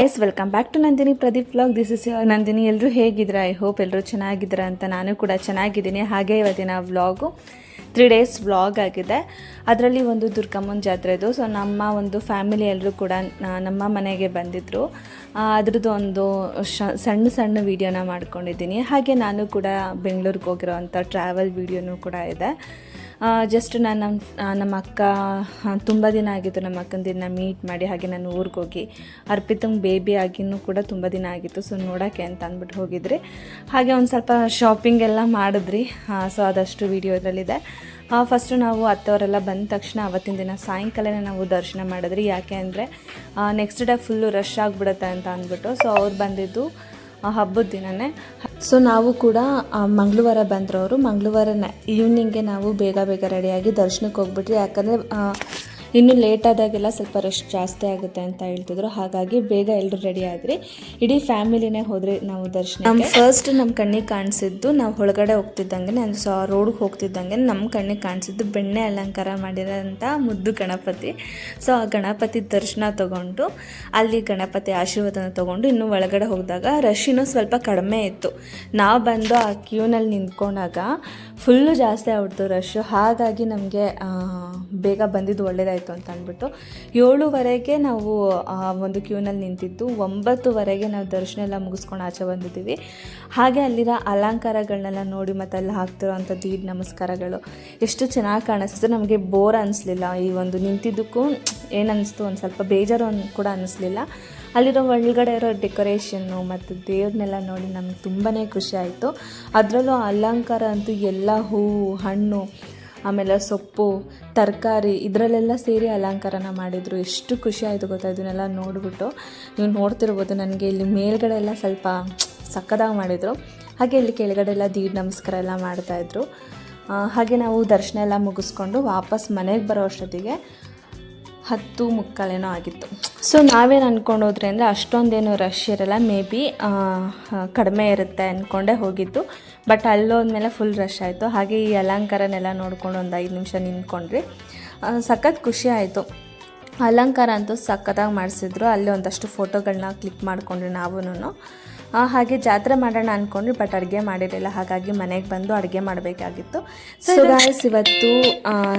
Guys, welcome back to Nandini Pradeep vlog. This is Nandini. ಎಲ್ಲರೂ ಹೇಗಿದ್ದೀರಾ? I hope ಎಲ್ಲರೂ ಚೆನ್ನಾಗಿದ್ದೀರಾ ಅಂತ. ನಾನು ಕೂಡ ಚೆನ್ನಾಗಿದ್ದೀನಿ. ಹಾಗೆ ಇವತ್ತಿನ ವ್ಲಾಗು 3 days ವ್ಲಾಗ್ ಆಗಿದೆ. ಅದರಲ್ಲಿ ಒಂದು ದುರ್ಗಮ್ಮನ ಜಾತ್ರೆದು. ಸೊ ನಮ್ಮ ಒಂದು ಫ್ಯಾಮಿಲಿ ಎಲ್ಲರೂ ಕೂಡ ನಮ್ಮ ಮನೆಗೆ ಬಂದಿದ್ದರು. ಅದ್ರದ್ದು ಒಂದು ಸಣ್ಣ ವೀಡಿಯೋನ ಮಾಡ್ಕೊಂಡಿದ್ದೀನಿ. ಹಾಗೆ ನಾನು ಕೂಡ ಬೆಂಗಳೂರಿಗೆ ಹೋಗಿರೋವಂಥ ಟ್ರಾವೆಲ್ ವೀಡಿಯೋನೂ ಕೂಡ ಇದೆ. ಜಸ್ಟ್ ನಾನು ನಮ್ಮ ಅಕ್ಕ ತುಂಬ ದಿನ ಆಗಿತ್ತು ನಮ್ಮ ಅಕ್ಕಂದಿನ ಮೀಟ್ ಮಾಡಿ. ಹಾಗೆ ನಾನು ಊರಿಗೆ ಹೋಗಿ ಅರ್ಪಿತಂಗೆ ಬೇಬಿ ಆಗಿನೂ ಕೂಡ ತುಂಬ ದಿನ ಆಗಿತ್ತು. ಸೊ ನೋಡೋಕ್ಕೆ ಅಂತ ಅಂದ್ಬಿಟ್ಟು ಹೋಗಿದ್ರಿ. ಹಾಗೆ ಒಂದು ಸ್ವಲ್ಪ ಶಾಪಿಂಗ್ ಎಲ್ಲ ಮಾಡಿದ್ರಿ. ಸೊ ಅದಷ್ಟು ವೀಡಿಯೋ ಇದರಲ್ಲಿದೆ. ಫಸ್ಟು ನಾವು ಅತ್ತವರೆಲ್ಲ ಬಂದ ತಕ್ಷಣ ಅವತ್ತಿನ ದಿನ ಸಾಯಂಕಾಲನೇ ನಾವು ದರ್ಶನ ಮಾಡಿದ್ರಿ. ಯಾಕೆ ಅಂದರೆ ನೆಕ್ಸ್ಟ್ ಡೇ ಫುಲ್ಲು ರಶ್ ಆಗಿಬಿಡುತ್ತೆ ಅಂತ ಅಂದ್ಬಿಟ್ಟು. ಸೊ ಅವ್ರು ಬಂದಿದ್ದು ಹಬ್ಬದ ದಿನವೇ. ಸೊ ನಾವು ಕೂಡ ಮಂಗಳವಾರ ಬಂದ್ರವರು. ಮಂಗಳವಾರ ಈವ್ನಿಂಗ್ಗೆ ನಾವು ಬೇಗ ರೆಡಿಯಾಗಿ ದರ್ಶನಕ್ಕೆ ಹೋಗ್ಬಿಟ್ರಿ. ಯಾಕಂದರೆ ಇನ್ನು ಲೇಟ್ ಆದಾಗೆಲ್ಲ ಸ್ವಲ್ಪ ರಶ್ ಜಾಸ್ತಿ ಆಗುತ್ತೆ ಅಂತ ಹೇಳ್ತಿದ್ರು. ಹಾಗಾಗಿ ಬೇಗ ಎಲ್ಲರೂ ರೆಡಿ ಆದ್ರಿ. ಇಡೀ ಫ್ಯಾಮಿಲಿನೇ ಹೋದ್ರಿ ನಾವು ದರ್ಶನ. ಫಸ್ಟ್ ನಮ್ಮ ಕಣ್ಣಿಗೆ ಕಾಣಿಸಿದ್ದು, ನಾವು ಒಳಗಡೆ ಹೋಗ್ತಿದ್ದಂಗೆ ಅಂದರೆ ರೋಡ್ಗೆ ಹೋಗ್ತಿದ್ದಂಗೆ ನಮ್ಮ ಕಣ್ಣಿಗೆ ಕಾಣಿಸಿದ್ದು ಬೆಣ್ಣೆ ಅಲಂಕಾರ ಮಾಡಿರೋಂಥ ಮುದ್ದು ಗಣಪತಿ. ಸೊ ಆ ಗಣಪತಿ ದರ್ಶನ ತೊಗೊಂಡು ಅಲ್ಲಿ ಗಣಪತಿ ಆಶೀರ್ವಾದನ ತೊಗೊಂಡು ಇನ್ನು ಒಳಗಡೆ ಹೋಗಿದಾಗ ರಶ್ ಇನ್ನೂ ಸ್ವಲ್ಪ ಕಡಿಮೆ ಇತ್ತು. ನಾವು ಬಂದು ಆ ಕ್ಯೂನಲ್ಲಿ ನಿಂತ್ಕೊಂಡಾಗ ಫುಲ್ಲು ಜಾಸ್ತಿ ಆಗ್ಬಿಡ್ತು ರಶ್ಶು. ಹಾಗಾಗಿ ನಮಗೆ ಬೇಗ ಬಂದಿದ್ದು ಒಳ್ಳೆಯದಾಯಿತು ಅಂತ ಅಂದ್ಬಿಟ್ಟು 7:00ವರೆಗೆ ನಾವು ಒಂದು ಕ್ಯೂನಲ್ಲಿ ನಿಂತಿದ್ದು. 9:00ವರೆಗೆ ನಾವು ದರ್ಶನ ಎಲ್ಲ ಮುಗಿಸ್ಕೊಂಡು ಆಚೆ ಬಂದಿದ್ದೀವಿ. ಹಾಗೆ ಅಲ್ಲಿರೋ ಅಲಂಕಾರಗಳನ್ನೆಲ್ಲ ನೋಡಿ ಮತ್ತು ಅಲ್ಲಿ ಹಾಕ್ತಿರೋವಂಥ ದೀಡ್ ನಮಸ್ಕಾರಗಳು ಎಷ್ಟು ಚೆನ್ನಾಗಿ ಕಾಣಿಸ್ತು. ನಮಗೆ ಬೋರ್ ಅನ್ನಿಸ್ಲಿಲ್ಲ. ಈ ಒಂದು ನಿಂತಿದ್ದಕ್ಕೂ ಏನನ್ನಿಸ್ತು, ಒಂದು ಸ್ವಲ್ಪ ಬೇಜಾರು ಕೂಡ ಅನ್ನಿಸ್ಲಿಲ್ಲ. ಅಲ್ಲಿರೋ ಒಳಗಡೆ ಇರೋ ಡೆಕೋರೇಷನ್ನು ಮತ್ತು ದೇವ್ರನ್ನೆಲ್ಲ ನೋಡಿ ನಮ್ಗೆ ತುಂಬಾ ಖುಷಿ ಆಯಿತು. ಅದರಲ್ಲೂ ಅಲಂಕಾರ ಅಂತೂ ಎಲ್ಲ ಹೂವು, ಹಣ್ಣು, ಆಮೇಲೆ ಸೊಪ್ಪು, ತರಕಾರಿ ಇದರಲ್ಲೆಲ್ಲ ಸೇರಿ ಅಲಂಕಾರನ ಮಾಡಿದರು. ಎಷ್ಟು ಖುಷಿ ಆಯಿತು ಗೊತ್ತಾ ಇದನ್ನೆಲ್ಲ ನೋಡಿಬಿಟ್ಟು. ನೀವು ನೋಡ್ತಿರ್ಬೋದು, ನನಗೆ ಇಲ್ಲಿ ಮೇಲ್ಗಡೆ ಎಲ್ಲ ಸ್ವಲ್ಪ ಸಕ್ಕದಾಗಿ ಮಾಡಿದರು. ಹಾಗೆ ಇಲ್ಲಿ ಕೆಳಗಡೆ ಎಲ್ಲ ದೀಡ್ ನಮಸ್ಕಾರ ಎಲ್ಲ ಮಾಡ್ತಾಯಿದ್ರು. ಹಾಗೆ ನಾವು ದರ್ಶನ ಎಲ್ಲ ಮುಗಿಸ್ಕೊಂಡು ವಾಪಸ್ ಮನೆಗೆ ಬರೋ ಅಷ್ಟೊತ್ತಿಗೆ 10:45 ಆಗಿತ್ತು. ಸೊ ನಾವೇನು ಅಂದ್ಕೊಂಡೋದ್ರಿ ಅಂದರೆ ಅಷ್ಟೊಂದೇನು ರಶ್ ಇರಲ್ಲ, ಮೇ ಬಿ ಕಡಿಮೆ ಇರುತ್ತೆ ಅಂದ್ಕೊಂಡೇ ಹೋಗಿದ್ದು. ಬಟ್ ಅಲ್ಲೋದ್ಮೇಲೆ ಫುಲ್ ರಶ್ ಆಯಿತು. ಹಾಗೆ ಈ ಅಲಂಕಾರನೆಲ್ಲ ನೋಡ್ಕೊಂಡು ಒಂದು 5 ನಿಮಿಷ ನಿಂತ್ಕೊಂಡ್ರಿ. ಸಖತ್ ಖುಷಿ ಆಯಿತು. ಅಲಂಕಾರ ಅಂತೂ ಸಖತ್ತಾಗಿ ಮಾಡಿಸಿದ್ರು. ಅಲ್ಲಿ ಒಂದಷ್ಟು ಫೋಟೋಗಳನ್ನ ಕ್ಲಿಕ್ ಮಾಡ್ಕೊಂಡ್ರಿ ನಾವೂ. ಹಾಗೆ ಜಾತ್ರೆ ಮಾಡೋಣ ಅಂದ್ಕೊಂಡ್ರಿ, ಬಟ್ ಅಡುಗೆ ಮಾಡಿರಲಿಲ್ಲ. ಹಾಗಾಗಿ ಮನೆಗೆ ಬಂದು ಅಡುಗೆ ಮಾಡಬೇಕಾಗಿತ್ತು. ಸೊ ಗಾಯ್ಸ್, ಇವತ್ತು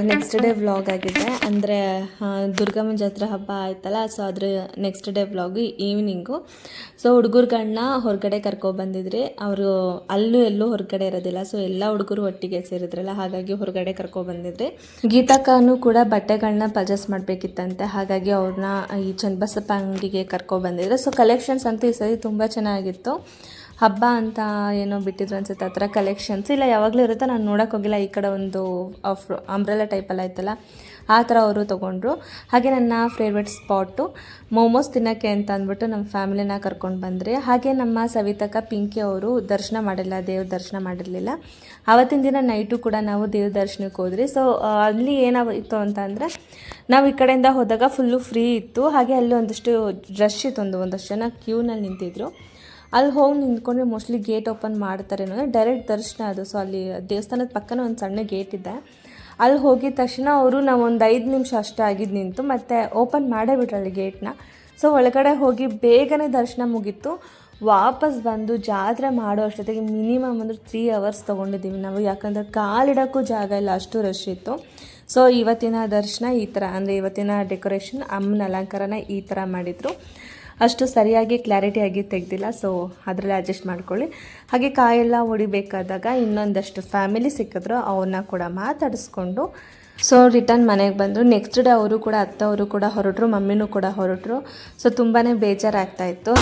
ನೆಕ್ಸ್ಟ್ ಡೇ ವ್ಲಾಗ್ ಆಗಿದೆ. ಅಂದರೆ ದುರ್ಗಮ್ಮನ ಜಾತ್ರೆ ಹಬ್ಬ ಆಯ್ತಲ್ಲ, ಸೊ ಅದ್ರ next day vlog evening. So ಹುಡುಗರುಗಳನ್ನ ಹೊರಗಡೆ ಕರ್ಕೊಬಂದಿದ್ರಿ. ಅವರು ಎಲ್ಲೂ ಹೊರಗಡೆ ಇರೋದಿಲ್ಲ. ಸೊ ಎಲ್ಲ ಹುಡುಗರು ಒಟ್ಟಿಗೆ ಸೇರಿದ್ರಲ್ಲ, ಹಾಗಾಗಿ ಹೊರಗಡೆ ಕರ್ಕೊಬಂದಿದ್ರಿ. ಗೀತಾಕ್ಕನೂ ಕೂಡ ಬಟ್ಟೆಗಳನ್ನ ಪರ್ಚೇಸ್ ಮಾಡಬೇಕಿತ್ತಂತೆ. ಹಾಗಾಗಿ ಅವ್ರನ್ನ ಈ ಚನ್ನಬಸಪ್ಪ ಅಂಗಡಿಗೆ ಕರ್ಕೊಬಂದಿದ್ರು. ಸೊ ಕಲೆಕ್ಷನ್ಸ್ ಅಂತೂ ಈ ಸರಿ ತುಂಬ ಚೆನ್ನಾಗಿತ್ತು. ಹಬ್ಬ ಅಂತ ಏನೋ ಬಿಟ್ಟಿದ್ರು ಅನ್ಸುತ್ತೆ ಆ ಥರ ಕಲೆಕ್ಷನ್ಸ್. ಇಲ್ಲ ಯಾವಾಗಲೂ ಇರುತ್ತೆ, ನಾನು ನೋಡೋಕೆ ಹೋಗಿಲ್ಲ. ಈ ಕಡೆ ಒಂದು ಅಂಬ್ರೆಲಾ ಟೈಪೆಲ್ಲ ಆಯ್ತಲ್ಲ, ಆ ಥರ ಅವರು ತೊಗೊಂಡ್ರು. ಹಾಗೆ ನನ್ನ ಫೇವ್ರೆಟ್ ಸ್ಪಾಟು ಮೋಮೋಸ್ ತಿನ್ನೋಕ್ಕೆ ಅಂತ ಅಂದ್ಬಿಟ್ಟು ನಮ್ಮ ಫ್ಯಾಮಿಲಿನ ಕರ್ಕೊಂಡು ಬಂದ್ರಿ. ಹಾಗೆ ನಮ್ಮ ಸವಿತಕ್ಕ ಪಿಂಕಿ ಅವರು ದರ್ಶನ ಮಾಡಿಲ್ಲ, ದೇವ್ರ ದರ್ಶನ ಮಾಡಿರಲಿಲ್ಲ. ಆವತ್ತಿನ ದಿನ ನೈಟು ಕೂಡ ನಾವು ದೇವ್ರ ದರ್ಶನಕ್ಕೆ ಹೋದ್ರಿ. ಸೊ ಅಲ್ಲಿ ಏನಾಗಿತ್ತು ಅಂತ ಅಂದರೆ, ನಾವು ಈ ಕಡೆಯಿಂದ ಹೋದಾಗ ಫುಲ್ಲು ಫ್ರೀ ಇತ್ತು. ಹಾಗೆ ಅಲ್ಲಿ ಒಂದಷ್ಟು ರಶ್ ಇತ್ತು, ಒಂದಷ್ಟು ಜನ ಕ್ಯೂನಲ್ಲಿ ನಿಂತಿದ್ರು. ಅಲ್ಲಿ ಹೋಗಿ ನಿಂತ್ಕೊಂಡ್ರೆ ಮೋಸ್ಟ್ಲಿ ಗೇಟ್ ಓಪನ್ ಮಾಡ್ತಾರೆ ಅನ್ನೋದು ಡೈರೆಕ್ಟ್ ದರ್ಶನ ಅದು. ಸೊ ಅಲ್ಲಿ ದೇವಸ್ಥಾನದ ಪಕ್ಕನ ಒಂದು ಸಣ್ಣ ಗೇಟ್ ಇದೆ. ಅಲ್ಲಿ ಹೋಗಿದ ತಕ್ಷಣ ಅವರು ನಾವು ಒಂದು 5 ನಿಮಿಷ ಅಷ್ಟೇ ಆಗಿದ್ದು ನಿಂತು ಮತ್ತೆ ಓಪನ್ ಮಾಡೇ ಬಿಟ್ರು ಅಲ್ಲಿ ಗೇಟ್ನ. ಸೊ ಒಳಗಡೆ ಹೋಗಿ ಬೇಗನೆ ದರ್ಶನ ಮುಗೀತು. ವಾಪಸ್ ಬಂದು ಜಾತ್ರೆ ಮಾಡೋ ಅಷ್ಟೊತ್ತಿಗೆ ಮಿನಿಮಮ್ ಅಂದರೆ 3 hours ತೊಗೊಂಡಿದ್ದೀವಿ ನಾವು. ಯಾಕಂದರೆ ಕಾಲಿಡೋಕ್ಕೂ ಜಾಗ ಇಲ್ಲ, ಅಷ್ಟು ರಶ್ ಇತ್ತು. ಸೊ ಇವತ್ತಿನ ದರ್ಶನ ಈ ಥರ, ಅಂದರೆ ಇವತ್ತಿನ ಡೆಕೋರೇಷನ್ ಅಮ್ಮನ ಅಲಂಕಾರನ ಈ ಥರ ಮಾಡಿದರು. ಅಷ್ಟು ಸರಿಯಾಗಿ ಕ್ಲಾರಿಟಿಯಾಗಿ ತೆಗೆದಿಲ್ಲ. ಸೊ ಅದರಲ್ಲೇ ಅಡ್ಜಸ್ಟ್ ಮಾಡ್ಕೊಳ್ಳಿ. ಹಾಗೆ ಕಾಯೆಲ್ಲ ಹೊಡಿಬೇಕಾದಾಗ ಇನ್ನೊಂದಷ್ಟು ಫ್ಯಾಮಿಲಿ ಸಿಕ್ಕಿದ್ರು, ಅವ್ರನ್ನ ಕೂಡ ಮಾತಾಡಿಸ್ಕೊಂಡು ಸೊ ರಿಟರ್ನ್ ಮನೆಗೆ ಬಂದರು. ನೆಕ್ಸ್ಟ್ ಡೇ ಅವರು ಕೂಡ ಅತ್ತವರು ಕೂಡ ಹೊರಟರು, ಮಮ್ಮಿನೂ ಕೂಡ ಹೊರಟರು. ಸೊ ತುಂಬಾ ಬೇಜಾರಾಗ್ತಾಯಿತ್ತು.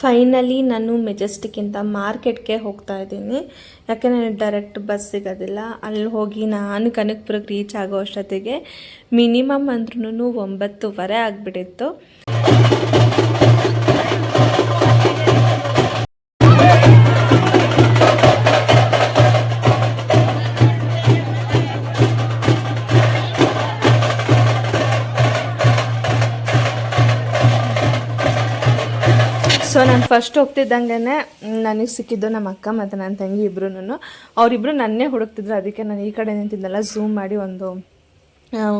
ಫೈನಲಿ ನಾನು ಮೆಜೆಸ್ಟಿಕ್ಕಿಂತ ಮಾರ್ಕೆಟ್ಗೆ ಹೋಗ್ತಾ ಇದ್ದೀನಿ. ಯಾಕೆಂದರೆ ಡೈರೆಕ್ಟ್ ಬಸ್ ಸಿಗೋದಿಲ್ಲ. ಅಲ್ಲಿ ಹೋಗಿ ನಾನು ಕನಕಪುರಕ್ಕೆ ರೀಚ್ ಆಗೋ ಅಷ್ಟೊತ್ತಿಗೆ ಮಿನಿಮಮ್ ಅಂದ್ರೂ 9:30 ಆಗಿಬಿಟ್ಟಿತ್ತು. ಸೊ ನಾನು ಫಸ್ಟ್ ಹೋಗ್ತಿದ್ದಂಗೆ ನನಗೆ ಸಿಕ್ಕಿದ್ದು ನಮ್ಮ ಅಕ್ಕ ಮತ್ತು ನನ್ನ ತಂಗಿ ಇಬ್ಬರೂ. ಅವರಿಬ್ಬರು ನನ್ನೇ ಹುಡುಕ್ತಿದ್ರು. ಅದಕ್ಕೆ ನಾನು ಈ ಕಡೆ ನಿಂತಿದ್ದೆಲ್ಲ ಝೂಮ್ ಮಾಡಿ ಒಂದು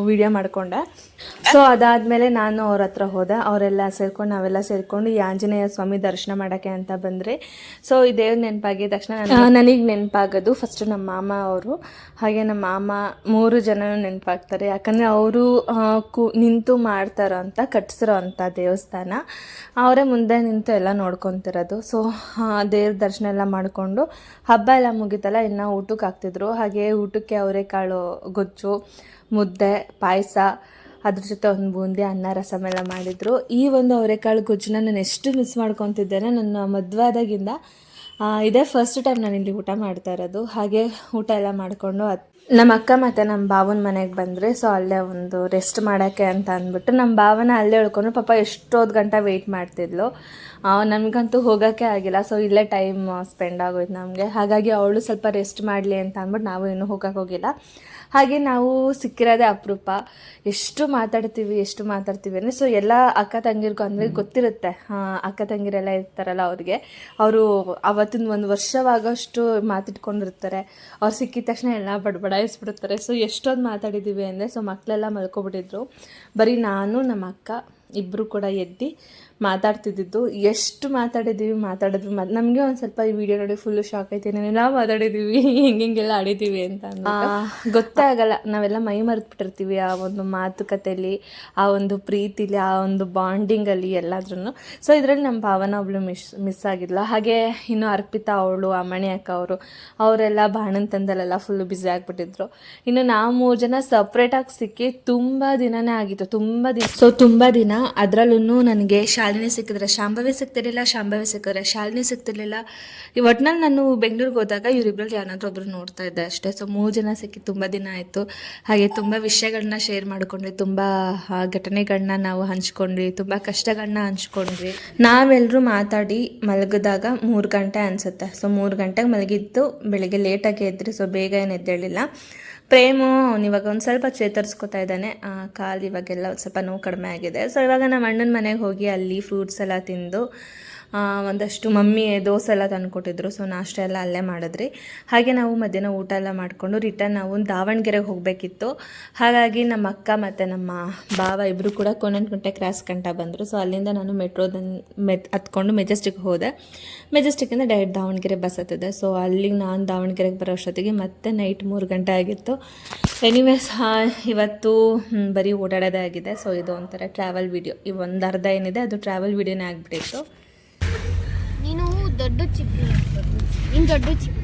ವಿಡಿಯೋ ಮಾಡಿಕೊಂಡೆ. ಸೊ ಅದಾದಮೇಲೆ ನಾನು ಅವ್ರ ಹತ್ರ ಹೋದೆ. ಅವರೆಲ್ಲ ಸೇರ್ಕೊಂಡು ನಾವೆಲ್ಲ ಸೇರಿಕೊಂಡು ಈ ಆಂಜನೇಯ ಸ್ವಾಮಿ ದರ್ಶನ ಮಾಡೋಕ್ಕೆ ಅಂತ ಬಂದರೆ. ಸೊ ಈ ದೇವ್ರ ನೆನಪಾಗಿದ ತಕ್ಷಣ ನನಗೆ ನೆನಪಾಗೋದು ಫಸ್ಟು ನಮ್ಮ ಮಾಮ ಅವರು, ಹಾಗೆ ನಮ್ಮ ಮಾಮ 3 ಜನನೂ ನೆನಪಾಗ್ತಾರೆ. ಯಾಕಂದರೆ ಅವರು ನಿಂತು ಮಾಡ್ತಾರೋ ಅಂತ ಕಟ್ಸಿರೋ ಅಂಥ ದೇವಸ್ಥಾನ. ಅವರೇ ಮುಂದೆ ನಿಂತು ಎಲ್ಲ ನೋಡ್ಕೊತಿರೋದು. ಸೊ ದೇವ್ರ ದರ್ಶನ ಎಲ್ಲ ಮಾಡಿಕೊಂಡು ಹಬ್ಬ ಎಲ್ಲ ಮುಗಿತಲ್ಲ, ಇನ್ನು ಊಟಕ್ಕೆ ಹಾಕ್ತಿದ್ರು. ಹಾಗೆ ಊಟಕ್ಕೆ ಅವರೆಕಾಳು ಗೊಜ್ಜು, ಮುದ್ದೆ, ಪಾಯಸ, ಅದ್ರ ಜೊತೆ ಒಂದು ಬೂಂದಿ, ಅನ್ನ, ರಸಮ್ ಎಲ್ಲ ಮಾಡಿದರು. ಈ ಒಂದು ಅವರೆಕಾಳು ಗೊಜ್ಜನ್ನ ನಾನು ಎಷ್ಟು ಮಿಸ್ ಮಾಡ್ಕೊತಿದ್ದೇನೆ. ನನ್ನ ಮದುವೆ ಆದಾಗಿಂದ ಇದೇ ಫಸ್ಟ್ ಟೈಮ್ ನಾನು ಇಲ್ಲಿ ಊಟ ಮಾಡ್ತಾ ಇರೋದು. ಹಾಗೆ ಊಟ ಎಲ್ಲ ಮಾಡಿಕೊಂಡು ನಮ್ಮ ಅಕ್ಕ ಮತ್ತು ನಮ್ಮ ಭಾವನ ಮನೆಗೆ ಬಂದರೆ. ಸೊ ಅಲ್ಲೇ ಒಂದು ರೆಸ್ಟ್ ಮಾಡೋಕ್ಕೆ ಅಂತ ಅಂದ್ಬಿಟ್ಟು ನಮ್ಮ ಭಾವನ ಅಲ್ಲೇ ಉಳ್ಕೊಂಡು ಪಾಪ ಎಷ್ಟೊತ್ತು ಗಂಟೆ ವೆಯ್ಟ್ ಮಾಡ್ತಿದ್ಲು. ನಮಗಂತೂ ಹೋಗೋಕ್ಕೆ ಆಗಿಲ್ಲ. ಸೊ ಇಲ್ಲೇ ಟೈಮ್ ಸ್ಪೆಂಡ್ ಆಗೋಯ್ತು ನಮಗೆ. ಹಾಗಾಗಿ ಅವಳು ಸ್ವಲ್ಪ ರೆಸ್ಟ್ ಮಾಡಲಿ ಅಂತ ಅಂದ್ಬಿಟ್ಟು ನಾವು ಇನ್ನೂ ಹೋಗೋಕ್ಕೆ ಹೋಗಿಲ್ಲ. ಹಾಗೆ ನಾವು ಸಿಕ್ಕಿರೋದೇ ಅಪರೂಪ. ಎಷ್ಟು ಮಾತಾಡ್ತೀವಿ ಅಂದರೆ ಸೊ ಎಲ್ಲ ಅಕ್ಕ ತಂಗಿರ್ಗೂ ಅಂದರೆ ಗೊತ್ತಿರುತ್ತೆ. ಅಕ್ಕ ತಂಗಿರೆಲ್ಲ ಇರ್ತಾರಲ್ಲ ಅವರು ಅವತ್ತಿನ 1 ವರ್ಷವಾಗೋಷ್ಟು ಮಾತಿಟ್ಕೊಂಡಿರ್ತಾರೆ. ಅವ್ರು ಸಿಕ್ಕಿದ ತಕ್ಷಣ ಎಲ್ಲ ಬಡಬಡಾಯಿಸ್ಬಿಡ್ತಾರೆ. ಸೊ ಎಷ್ಟೊಂದು ಮಾತಾಡಿದ್ದೀವಿ ಅಂದರೆ ಸೊ ಮಕ್ಕಳೆಲ್ಲ ಮಲ್ಕೊಬಿಟ್ಟಿದ್ರು. ಬರೀ ನಾನು ನಮ್ಮ ಅಕ್ಕ ಇಬ್ಬರು ಕೂಡ ಎದ್ದು ಮಾತಾಡ್ತಿದ್ದಿದ್ದು. ಎಷ್ಟು ಮಾತಾಡಿದ್ದೀವಿ ನಮಗೆ ಒಂದು ಸ್ವಲ್ಪ ಈ ವಿಡಿಯೋ ನೋಡಿ ಫುಲ್ಲು ಶಾಕ್ ಆಯ್ತು. ಏನೇನೆಲ್ಲ ಮಾತಾಡಿದ್ದೀವಿ, ಹೆಂಗೆಲ್ಲ ಆಡಿದ್ದೀವಿ ಅಂತ ಗೊತ್ತೇ ಆಗಲ್ಲ. ನಾವೆಲ್ಲ ಮೈ ಮರೆತುಬಿಟ್ಟಿರ್ತೀವಿ ಆ ಒಂದು ಮಾತುಕತೆಯಲ್ಲಿ, ಆ ಒಂದು ಪ್ರೀತಿಲಿ, ಆ ಒಂದು ಬಾಂಡಿಂಗಲ್ಲಿ ಎಲ್ಲಾದ್ರೂ. ಸೊ ಇದರಲ್ಲಿ ನಮ್ಮ ಭಾವನ ಒಬ್ಳು ಮಿಸ್ ಆಗಿದ್ಲ. ಹಾಗೆ ಇನ್ನು ಅರ್ಪಿತಾ ಅವಳು, ಅಮ್ಮಣಿ ಅಕ್ಕ ಅವರೆಲ್ಲ ಬಾಣನ ತಂದಲ್ಲೆಲ್ಲ ಫುಲ್ಲು ಬ್ಯುಸಿ ಆಗಿಬಿಟ್ಟಿದ್ರು. ಇನ್ನು ನಾವು 3 ಜನ ಸಪ್ರೇಟಾಗಿ ಸಿಕ್ಕಿ ತುಂಬ ದಿನನೇ ಆಗಿತ್ತು, ತುಂಬ ದಿನ. ಅದರಲ್ಲೂ ನನಗೆ ಶಾಲಿನಿ ಸಿಕ್ಕಿದ್ರೆ ಶಾಂಭವಿ ಸಿಗ್ತಿರಲಿಲ್ಲ, ಶಾಂಭವಿ ಸಿಕ್ಕಿದ್ರೆ ಶಾಲಿನಿ ಸಿಗ್ತಿರ್ಲಿಲ್ಲ. ಈ ಒಟ್ಟಿನಲ್ಲಿ ನಾನು ಬೆಂಗಳೂರಿಗೆ ಹೋದಾಗ ಇವರಿಬ್ಬರಲ್ಲಿ ಯಾರಾದರೂ ಒಬ್ಬರು ನೋಡ್ತಾ ಇದ್ದೆ ಅಷ್ಟೇ. ಸೊ 3 ಜನ ಸಿಕ್ಕಿ ತುಂಬ ದಿನ ಆಯಿತು. ಹಾಗೆ ತುಂಬ ವಿಷಯಗಳನ್ನ ಶೇರ್ ಮಾಡ್ಕೊಂಡ್ವಿ, ತುಂಬ ಘಟನೆಗಳನ್ನ ನಾವು ಹಂಚ್ಕೊಂಡ್ವಿ, ತುಂಬ ಕಷ್ಟಗಳನ್ನ ಹಂಚ್ಕೊಂಡ್ವಿ. ನಾವೆಲ್ಲರೂ ಮಾತಾಡಿ ಮಲಗಿದಾಗ 3 ಗಂಟೆ ಅನಿಸುತ್ತೆ. ಸೊ 3 ಗಂಟೆಗೆ ಮಲಗಿದ್ದು, ಬೆಳಿಗ್ಗೆ ಲೇಟಾಗಿ ಎದ್ರಿ. ಸೊ ಬೇಗ ಏನು ಎದ್ದೇಳಿಲ್ಲ. ಪ್ರೇಮು ಇವಾಗ ಒಂದು ಸ್ವಲ್ಪ ಚೇತರಿಸ್ಕೊತಾ ಇದ್ದಾನೆ. ಕಾಲು ಇವಾಗೆಲ್ಲ ಸ್ವಲ್ಪ ನೋವು ಕಡಿಮೆ ಆಗಿದೆ. ಸೊ ಇವಾಗ ನಮ್ಮ ಅಣ್ಣನ ಮನೆಗೆ ಹೋಗಿ ಅಲ್ಲಿ ಫ್ರೂಟ್ಸ್ ಎಲ್ಲ ತಿಂದು ಒಂದಷ್ಟು ಮಮ್ಮಿ ದೋಸೆ ಎಲ್ಲ ತಂದುಕೊಟ್ಟಿದ್ರು. ಸೊ ನಾಷ್ಟ ಎಲ್ಲ ಅಲ್ಲೇ ಮಾಡಿದ್ರಿ. ಹಾಗೆ ನಾವು ಮಧ್ಯಾಹ್ನ ಊಟ ಎಲ್ಲ ಮಾಡಿಕೊಂಡು ರಿಟರ್ನ್ ನಾವು ದಾವಣಗೆರೆಗೆ ಹೋಗಬೇಕಿತ್ತು. ಹಾಗಾಗಿ ನಮ್ಮ ಅಕ್ಕ ಮತ್ತು ನಮ್ಮ ಭಾವ ಇಬ್ಬರು ಕೂಡ ಕೋಣನಕುಂಟೆ ಕ್ರಾಸ್ ಕಂಟ ಬಂದರು. ಸೊ ಅಲ್ಲಿಂದ ನಾನು ಹತ್ಕೊಂಡು ಮೆಜೆಸ್ಟಿಕ್ಗೆ ಹೋದೆ. ಮೆಜೆಸ್ಟಿಕ್ಕಿಂದ ಡೈರೆಕ್ಟ್ ದಾವಣಗೆರೆ ಬಸ್ ಹತ್ತಿದೆ. ಸೊ ಅಲ್ಲಿಗೆ ನಾನು ದಾವಣಗೆರೆಗೆ ಬರೋ ಅಷ್ಟೊತ್ತಿಗೆ ಮತ್ತೆ ನೈಟ್ 3 ಗಂಟೆ ಆಗಿತ್ತು. ಎನಿವೇಸ್ ಇವತ್ತು ಬರೀ ಓಡಾಡೋದೇ ಆಗಿದೆ. ಸೊ ಇದು ಒಂಥರ ಟ್ರಾವೆಲ್ ವಿಡಿಯೋ. ಈ ಒಂದು ಅರ್ಧ ಏನಿದೆ ಅದು ಟ್ರಾವೆಲ್ ವಿಡಿಯೋನೇ ಆಗಿಬಿಟ್ಟಿತ್ತು. ನೀನು ದೊಡ್ಡ ಚಿಕ್ಕ ನೀನು ದೊಡ್ಡ ಚಿಕ್ಕ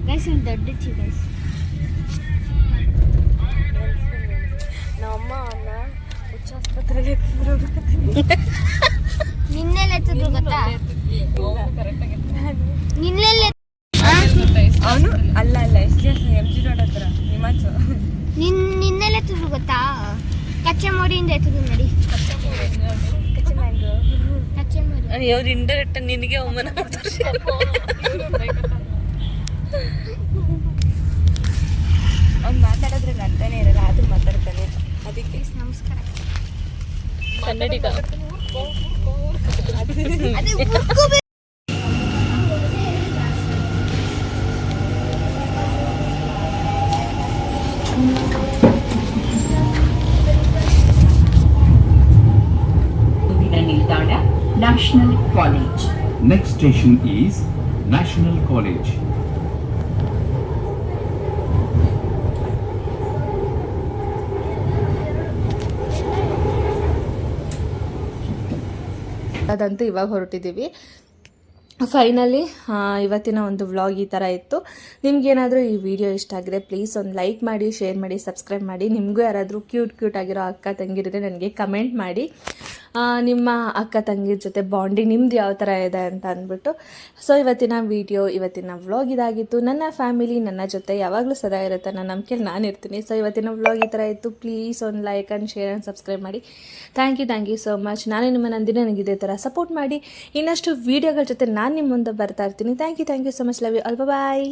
ಗೈಸ್, ನೀನು ದೊಡ್ಡ ಚಿಕ್ಕ ಗೈಸ್. ನಮ್ಮ ಅಣ್ಣ ಹುಚ್ಚ ಆಸ್ಪತ್ರೆಯಲ್ಲಿ ನಿನ್ನೆಲ್ಲ ಎತ್ತಿದ್ರು ಗೊತ್ತಾ? ನಿನ್ನೆಲ್ಲ ಅವನು ಅಲ್ಲ MG ರೋಡ್ ಹತ್ರ ಹಿಮಾಚಲ್. ನಿನ್ನೆಲ್ಲ ಎತ್ತಿದ್ರು ಗೊತ್ತಾ? ಕಚ್ಚೆ ಮೋರಿಯಿಂದ ಎತ್ತಿದ್ರು ನೋಡಿ. ಅವ್ರು ಇಂಡೈರೆಕ್ಟ್ ನಿನಗೆ ಅವಮಾನ ಮಾಡ್ತಾರೆ. ಅವ್ನು ಮಾತಾಡೋದ್ರಲ್ಲಿ ಅರ್ಥನೇ ಇರಲ್ಲ, ಆದ್ರೂ ಮಾತಾಡ್ತಾನೆ. ಅದಕ್ಕೆ ನಮಸ್ಕಾರ. ಕನ್ನಡಿಗ National College. Next station is National College. ಅದಂತೂ ಇವಾಗ ಹೊರಟಿದ್ದೀವಿ. ಫೈನಲಿ ಇವತ್ತಿನ ಒಂದು ವ್ಲಾಗ್ ಈ ಥರ ಇತ್ತು. ನಿಮ್ಗೇನಾದರೂ ಈ ವಿಡಿಯೋ ಇಷ್ಟ ಆಗಿದೆ ಪ್ಲೀಸ್ ಒಂದು ಲೈಕ್ ಮಾಡಿ, ಶೇರ್ ಮಾಡಿ, ಸಬ್ಸ್ಕ್ರೈಬ್ ಮಾಡಿ. ನಿಮಗೂ ಯಾರಾದರೂ ಕ್ಯೂಟ್ ಆಗಿರೋ ಅಕ್ಕ ತಂಗಿರಿದ್ರೆ ನನಗೆ ಕಮೆಂಟ್ ಮಾಡಿ. ನಿಮ್ಮ ಅಕ್ಕ ತಂಗಿರ ಜೊತೆ ಬಾಂಡಿಂಗ್ ನಿಮ್ದು ಯಾವ ಥರ ಇದೆ ಅಂತ ಅಂದ್ಬಿಟ್ಟು. ಸೊ ಇವತ್ತಿನ ವಿಡಿಯೋ, ಇವತ್ತಿನ ವ್ಲಾಗ್ ಇದಾಗಿತ್ತು. ನನ್ನ ಫ್ಯಾಮಿಲಿ ನನ್ನ ಜೊತೆ ಯಾವಾಗಲೂ ಸದಾ ಇರುತ್ತೆ, ನನ್ನ ನಂಬಿಕೆಯಲ್ಲಿ ನಾನು ಇರ್ತೀನಿ. ಸೊ ಇವತ್ತಿನ ವ್ಲಾಗ್ ಈ ಥರ ಇತ್ತು. ಪ್ಲೀಸ್ ಒಂದು like and share and subscribe ಮಾಡಿ. Thank you so much. ನಾನು ನಿಮ್ಮ ನಂದಿನಿ, ನನಗೆ ಇದೇ ಥರ ಸಪೋರ್ಟ್ ಮಾಡಿ. ಇನ್ನಷ್ಟು ವೀಡಿಯೋಗಳ ಜೊತೆ ನಾನು ನಿಮ್ಮ ಮುಂದೆ ಬರ್ತಾ ಇರ್ತೀನಿ. Thank you so much. Love you all. Bye.